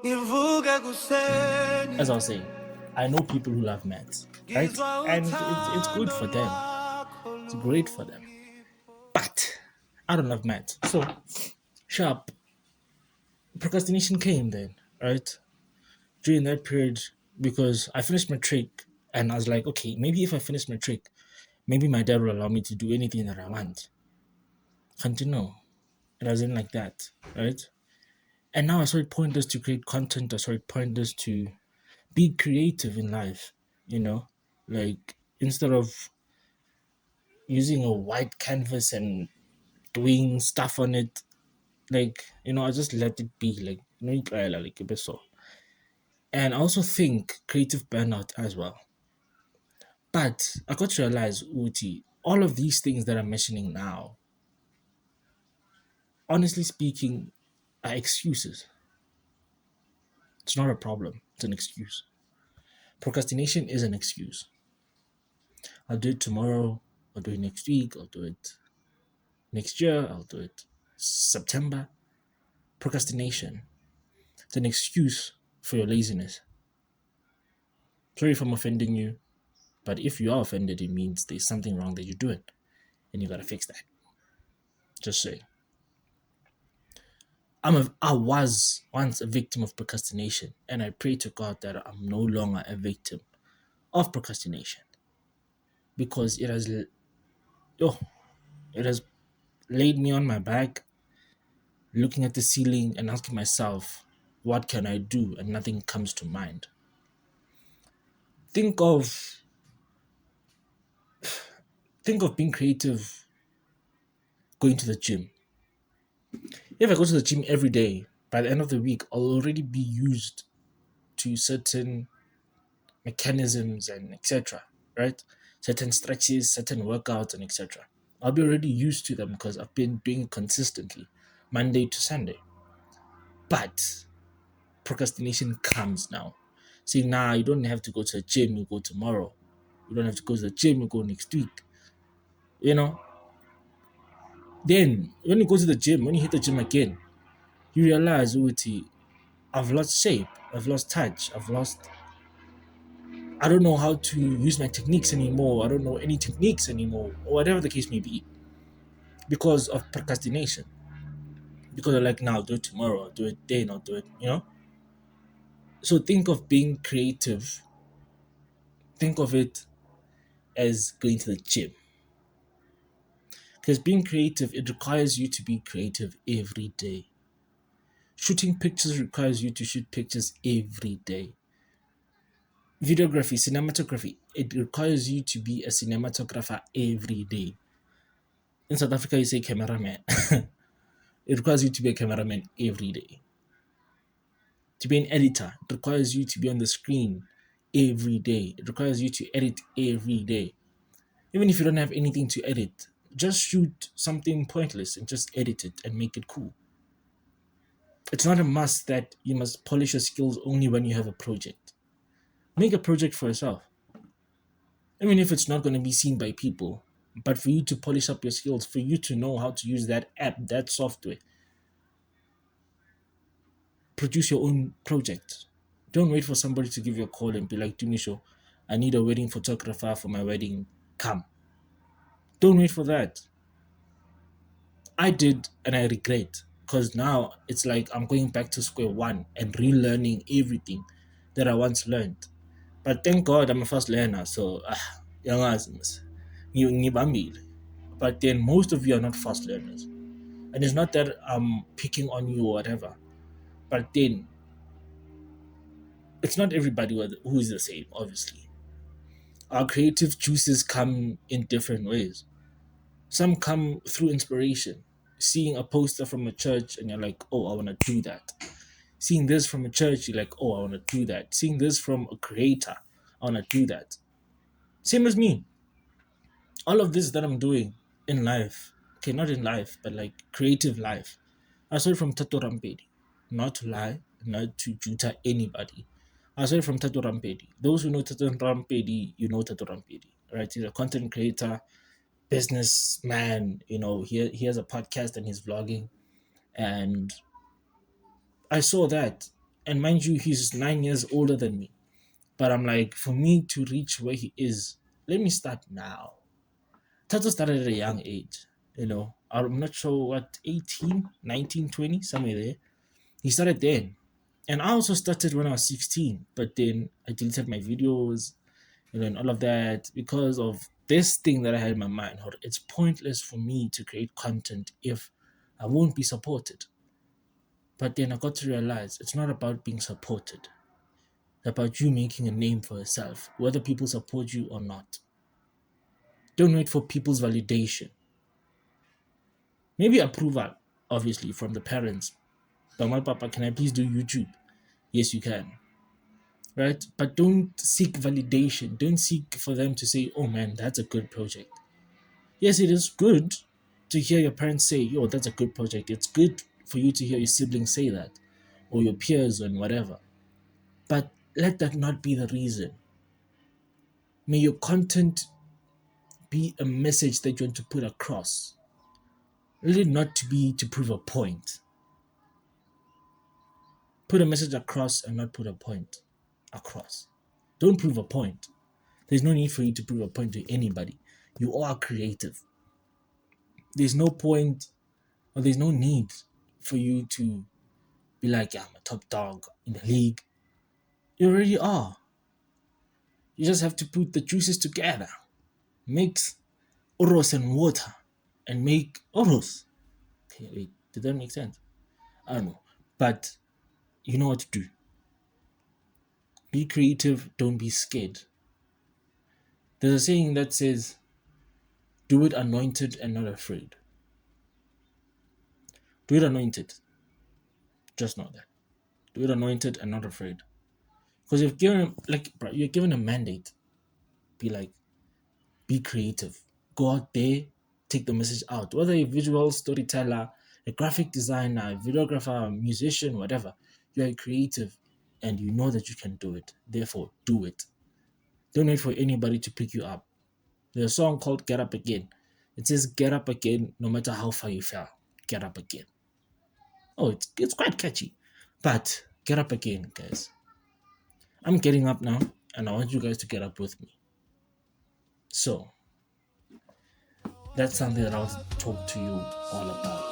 As I was saying, I know people who love maths, right? And it's good for them. It's great for them. But I don't love maths. So, sharp. Procrastination came then, right? During that period, because I finished matric and I was like, okay, maybe if I finish matric, maybe my dad will allow me to do anything that I want. Can't you know? It wasn't like that, right? And now I started pointers to create content. I started pointers to be creative in life, you know? Like, instead of using a white canvas and doing stuff on it, like, I just let it be, like, like a bit so. And I also think creative burnout as well. But I got to realize, Uti, all of these things that I'm mentioning now, honestly speaking, are excuses. It's not a problem, it's an excuse. Procrastination is an excuse. I'll do it tomorrow, I'll do it next week, I'll do it next year, I'll do it September. Procrastination. It's an excuse for your laziness. Sorry if I'm offending you, but if you are offended, it means there's something wrong that you're doing, and you gotta fix that. Just say. I was once a victim of procrastination, and I pray to God that I'm no longer a victim of procrastination, because it has laid me on my back, looking at the ceiling and asking myself, what can I do? And nothing comes to mind. Think of being creative, going to the gym. If I go to the gym every day, by the end of the week, I'll already be used to certain mechanisms and etc. Right? Certain stretches, certain workouts, and etc. I'll be already used to them because I've been doing it consistently, Monday to Sunday. But procrastination comes now. See, nah, you don't have to go to the gym, you go tomorrow. You don't have to go to the gym, you go next week. You know? Then, when you go to the gym, when you hit the gym again, you realize, Uti, I've lost shape, I've lost touch, I don't know how to use my techniques anymore, I don't know any techniques anymore, or whatever the case may be, because of procrastination. Because I'm like, now, I'll do it tomorrow, I'll do it then, I'll do it. So think of being creative, think of it as going to the gym. Because being creative, it requires you to be creative every day. Shooting pictures requires you to shoot pictures every day. Videography, cinematography, it requires you to be a cinematographer every day. In South Africa, you say cameraman. It requires you to be a cameraman every day. To be an editor, it requires you to be on the screen every day. It requires you to edit every day. Even if you don't have anything to edit, just shoot something pointless and just edit it and make it cool. It's not a must that you must polish your skills only when you have a project. Make a project for yourself. Even if it's not going to be seen by people, but for you to polish up your skills, for you to know how to use that app, that software. Produce your own project. Don't wait for somebody to give you a call and be like, Dumisho, I need a wedding photographer for my wedding. Come. Don't wait for that. I did, and I regret, because now it's like I'm going back to square one and relearning everything that I once learned. But thank God I'm a fast learner, so ngibambile. But then most of you are not fast learners. And it's not that I'm picking on you or whatever. But then it's not everybody who is the same, obviously. Our creative juices come in different ways. Some come through inspiration. Seeing a poster from a church and you're like, oh, I want to do that. Seeing this from a church, you're like, oh, I want to do that. Seeing this from a creator, I want to do that. Same as me. All of this that I'm doing in life, okay, not in life, but like creative life, I saw it from Tato Rampedi. Not to lie, not to juta anybody. I saw it from Tato Rampedi. Those who know Tato Rampedi, you know Tato Rampedi, right? He's a content creator, businessman, he has a podcast and he's vlogging. And I saw that. And mind you, he's 9 years older than me. But I'm like, for me to reach where he is, let me start now. Tato started at a young age, you know. I'm not sure what, 18, 19, 20, somewhere there. He started then. And I also started when I was 16, but then I deleted my videos, and all of that because of this thing that I had in my mind. It's pointless for me to create content if I won't be supported. But then I got to realize it's not about being supported. It's about you making a name for yourself, whether people support you or not. Don't wait for people's validation. Maybe approval, obviously, from the parents. But Papa, can I please do YouTube? Yes, you can. Right? But don't seek validation. Don't seek for them to say, oh man, that's a good project. Yes, it is good to hear your parents say, yo, that's a good project. It's good for you to hear your siblings say that, or your peers and whatever. But let that not be the reason. May your content be a message that you want to put across. Really not to be to prove a point. Put a message across and not put a point across. Don't prove a point. There's no need for you to prove a point to anybody. You are creative. There's no point or there's no need for you to be like, yeah, I'm a top dog in the league. You already are. You just have to put the juices together. Mix oros and water and make oros. Okay, wait, did that make sense? I don't know. But you know what to do. Be creative, don't be scared. There's a saying that says, do it anointed and not afraid. Do it anointed. Just know that. Do it anointed and not afraid. Because you've given, like, bro, you're given a mandate. Be like, be creative. Go out there, take the message out. Whether you're a visual storyteller, a graphic designer, a videographer, a musician, whatever, you're a creative and you know that you can do it. Therefore, do it. Don't wait for anybody to pick you up. There's a song called Get Up Again. It says, get up again no matter how far you fell. Get up again. Oh, it's quite catchy. But get up again, guys. I'm getting up now and I want you guys to get up with me. So, that's something that I'll talk to you all about.